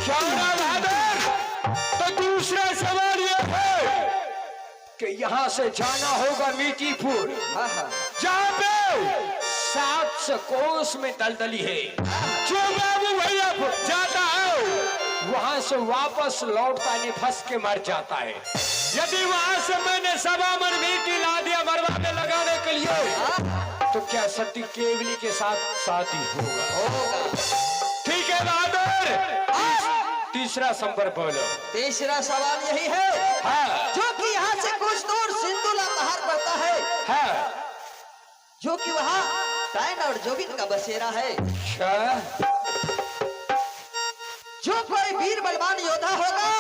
शाहरा बहादुर, तो दूसरा सवाल यह है कि यहाँ से जाना होगा मीठीपुर, जहाँ पे 700 कोस में दलदली है। जो बाबू भैया जाता है वहां से वापस लौटता नहीं, फंस के मर जाता है। यदि वहां से मैंने सवा मन मीठी ला दिया मरवा में लगाने के लिए, तो क्या सती केवली के साथ शादी होगा? ठीक है बहादुर, तीसरा संपर्क बोलो। तीसरा सवाल यही है, हाँ। जो कि यहाँ से कुछ दूर सिंधुला पहाड़ पड़ता है, हाँ। जो कि वहाँ डायन और जोगिन का बसेरा है। जो कोई वीर बलवान योद्धा होगा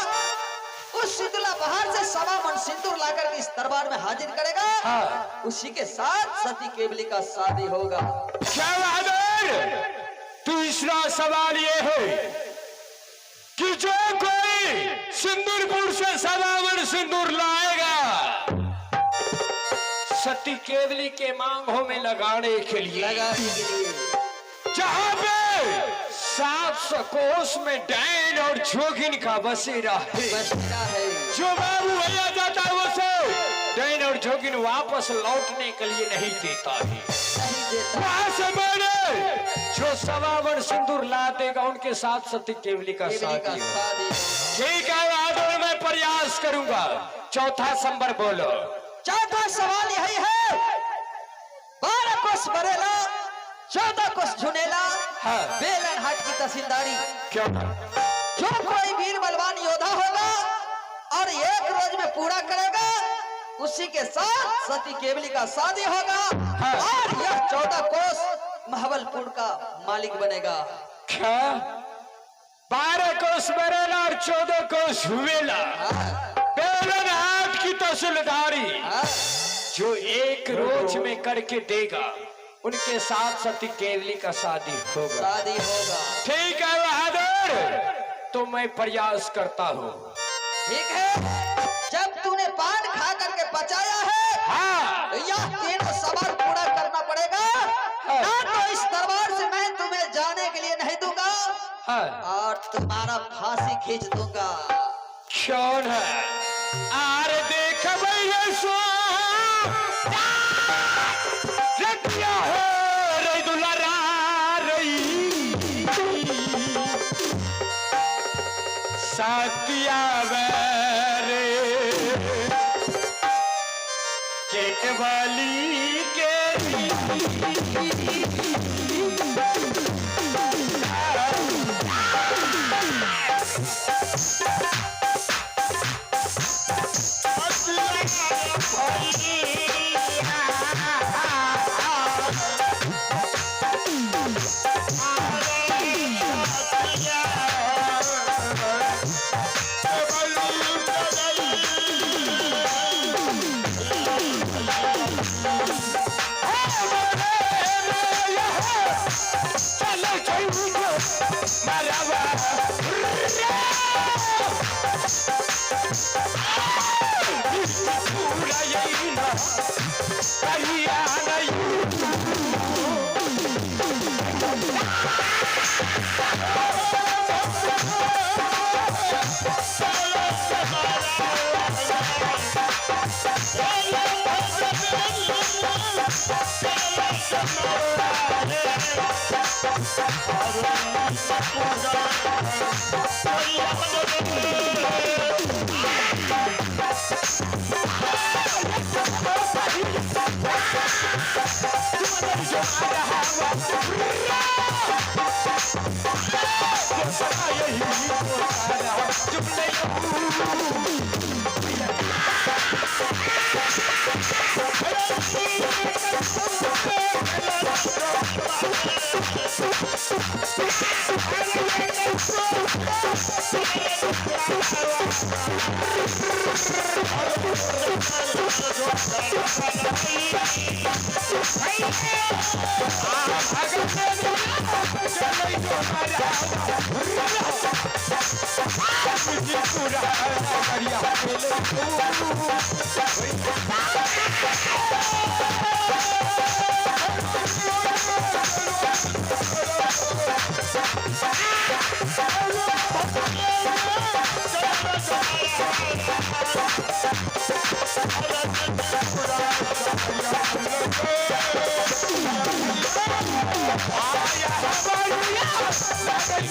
उस सिंधुला पहाड़ से सवा मन सिंदूर लाकर के इस दरबार में हाजिर करेगा। हाँ। उसी के साथ सती केवली का शादी होगा। क्या बहादुर, तीसरा सवाल ये है कि जो कोई सिंदूरपुर से सवा मन सिंदूर लाएगा सती केवली के मांगों में लगाने के लिए, जहाँ पे 700 कोस में डायन और जोगिन का बसेरा है। जो बाबू भैया जाता है वो से डायन और जोगिन वापस लौटने के लिए नहीं देता है। वहां से मैंने जो सवा मन सिंदूर ला देगा उनके साथ सती केवली का शादी। ठीक है बहादुर, मैं प्रयास करूंगा। चौथा संबर बोलो। चौथा सवाल यही है, 12 कोस बरेला 14 कोस झुनेला, हाँ। बेलन हाट की तहसीलदारी। क्या? जो कोई वीर बलवान योद्धा होगा और एक रोज में पूरा करेगा उसी के साथ सती केवली का शादी होगा। हाँ। और यह 14 कोस महाबलपुर का मालिक बनेगा। क्या? 12 कोस बरेला और 14 कोस झुमेला, बेलन हाट की तहसीलदारी। जो एक रोज में करके देगा उनके साथ सती केवली का शादी होगा। ठीक है बहादुर, तो मैं प्रयास करता हूँ। ठीक है, जब तूने पान खा करके बचाया है, हाँ। तो यह तीनों सवाल पूरा करना पड़ेगा। हाँ। ना तो इस दरबार से मैं तुम्हें जाने के लिए नहीं दूंगा, हाँ। और तुम्हारा फांसी खींच दूंगा। कौन है? आरे देख भैया सो रतिया हो रही दुलारा रही सातिया वेरे केवली के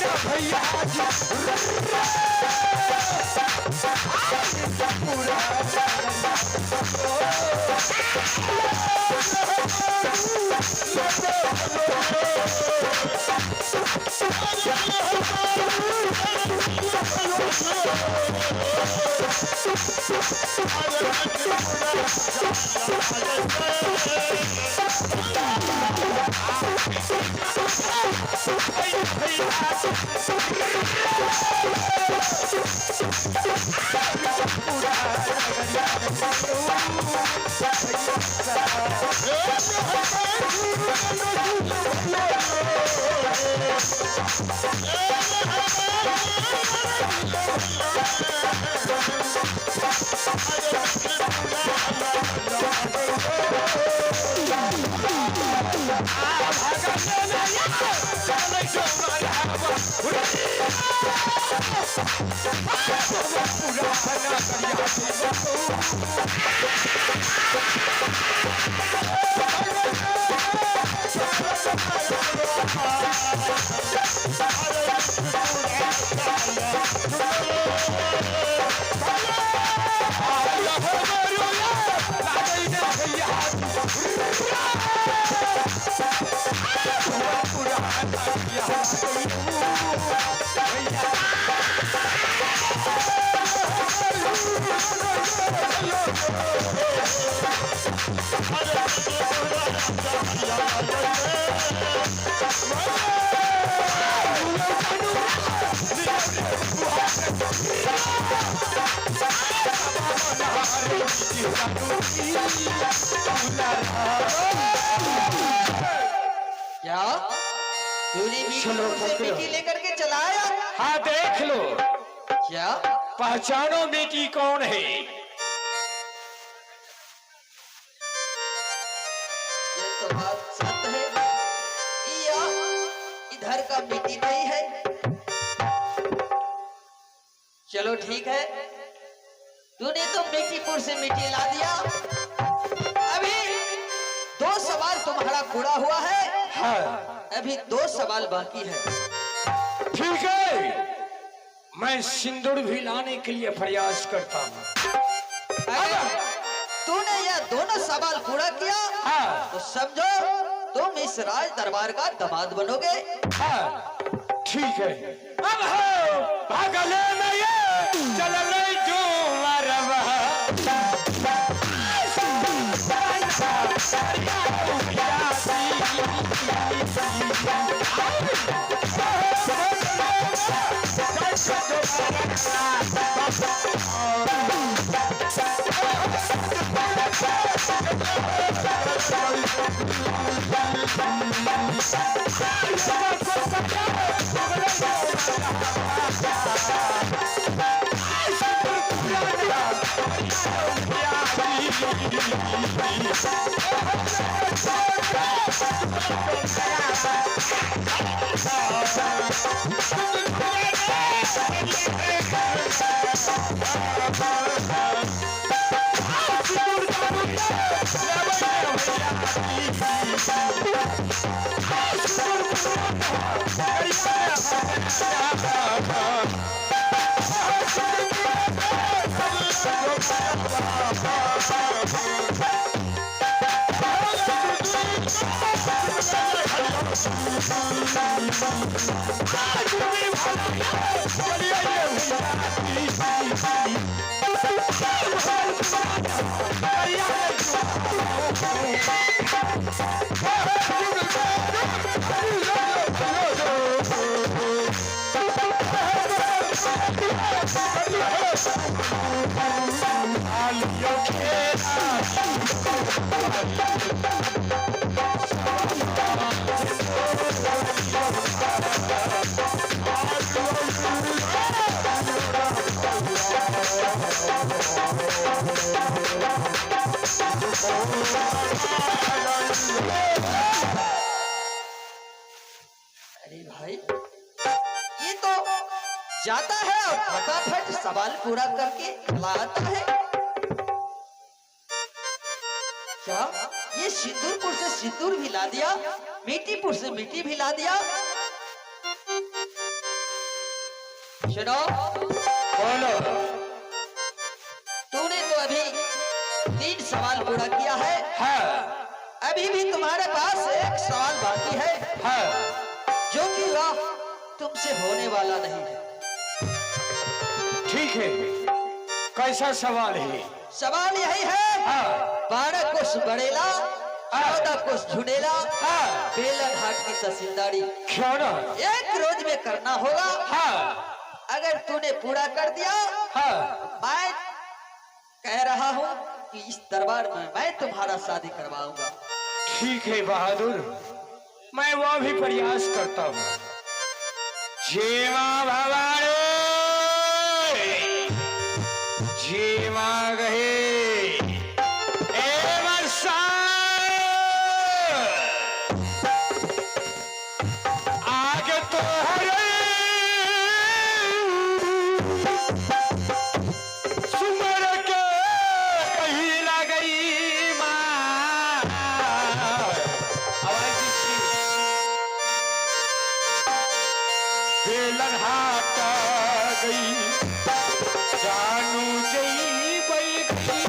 ना भैया जी पूरा क्या तूने चलो, से पकड़ो। मिट्टी लेकर के चलाया? हाँ देख लो, क्या पहचानो बेटी कौन है? ये तो बात सच है, या इधर का मिट्टी नहीं है। चलो ठीक है, तूने तो मिट्टीपुर से मिट्टी ला दिया। अभी 2 सवाल तुम्हारा पूरा हुआ है, हाँ अभी 2 सवाल बाकी है। ठीक है, मैं सिंदूर भी लाने के लिए प्रयास करता हूँ। अगर तूने यह दोनों सवाल पूरा किया हाँ तो समझो तुम इस राज दरबार का दामाद बनोगे। हाँ ठीक है। अब हो भागले में ये चल रही अरे भाई, ये तो जाता है और फटाफट सवाल पूरा करके लाता है। क्या ये सिंदूरपुर से सिंदूर भी ला दिया, मिट्टीपुर से मिट्टी भी ला दिया। सुनो, बोलो। तूने तो अभी 3 सवाल पूरा किया है। हाँ अभी भी तुम्हारे पास एक सवाल बाकी है, हाँ जो कि वह तुमसे होने वाला नहीं है। ठीक है, कैसा सवाल है? सवाल यही है, हाँ 12 कोस बड़ेला, 14 कोस झुनेला, हाँ बेलन हाट की तहसीलदारी क्यों ना? 1 रोज में करना होगा। हाँ अगर तूने पूरा कर दिया, हाँ मैं कह रहा हूँ कि इस दरबार में मैं तुम्हारा शादी करवाऊंगा। ठीक है बहादुर, मैं वो भी प्रयास करता हूँ। जीवा भवानी, जीवा गहे ए वर्षा, आगे तो हरे सुमर के कहीं ना गई माँ। आवाज इसकी। बेलन हाट गई, जानू जई बई गई।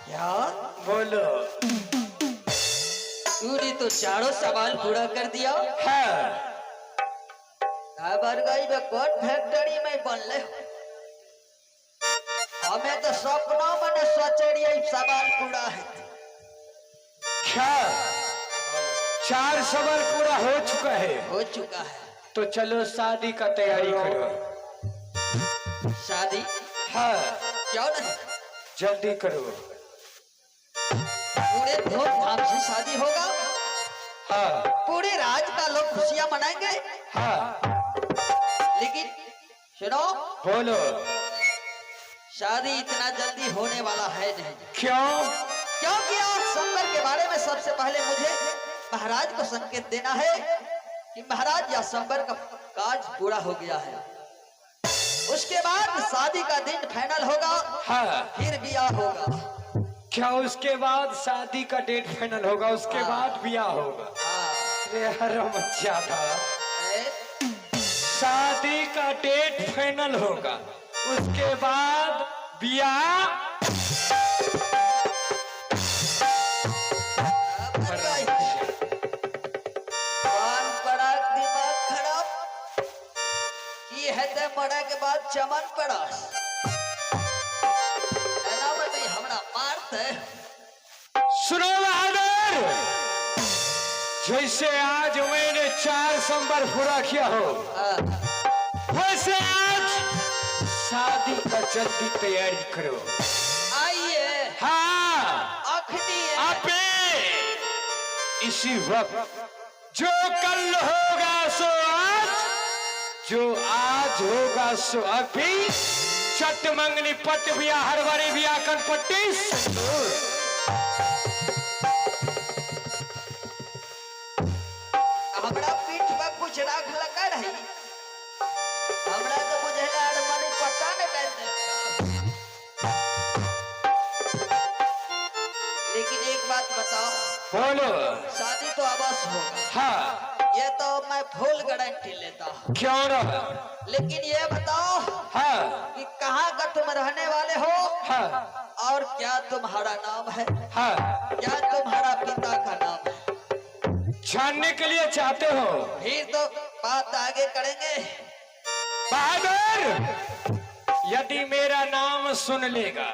क्या बोलो। तूने तो चारों सवाल पूरा कर दिया। हाँ बरगई में कौन फैक्ट्री में बनले? हमें तो सपनों में न सोचे रही सवाल पूरा है। क्या 4 सवाल पूरा हो चुका है? हो चुका है। तो चलो शादी का तैयारी करो। शादी? हाँ क्यों नहीं? जल्दी करो। पूरे धूमधाम से शादी होगा। हाँ पूरे राज का लोग खुशियां मनाएंगे। हाँ लेकिन सुनो, बोलो। शादी इतना जल्दी होने वाला है नहीं। क्यों? क्योंकि आज संबर के बारे में सबसे पहले मुझे महाराज को संकेत देना है कि महाराज या संबर का काज पूरा हो गया है। उसके बाद शादी का दिन फाइनल होगा। हाँ। फिर ब्याह होगा। क्या उसके बाद शादी का डेट फाइनल होगा? उसके हाँ। बाद ब्याह होगा? हाँ। अरे हरम ज्यादा। ए? शादी का डेट फाइनल होगा, उसके बाद ब्याह। मर गई। कान पड़ा, दिमाग खराब। ये है ते मरा के बाद चमन पड़ा। एना में नहीं हमरा मारते। सुनो बहादुर, जैसे आज मैंने 4 संबर पूरा किया हो, वैसे आज शादी का जल्दी तैयारी करो। आइए। हाँ, अखनी है। अबे इसी वक्त, जो कल होगा सो आज, जो आज होगा सो अभी। चट मंगनी पट बिया हरवारी बिया कनपट्टी सिंदूर। हमरा पीठ पर कुछ राख लगा रही। हमरा तो बुझेला मनी पता न डाल दे। लेकिन एक बात बताओ। बोलो। शादी तो अवश्य होगा। हाँ। ये तो मैं फुल गारंटी लेता हूँ। क्यों रहा? लेकिन ये बताओ। हाँ। कि कहाँ का तुम रहने वाले हो? हाँ। और क्या तुम्हारा नाम है? हाँ। क्या तुम्हारा पिता का नाम है? जानने के लिए चाहते हो? फिर तो बात आगे करेंगे। बहादुर, यदि मेरा नाम सुन लेगा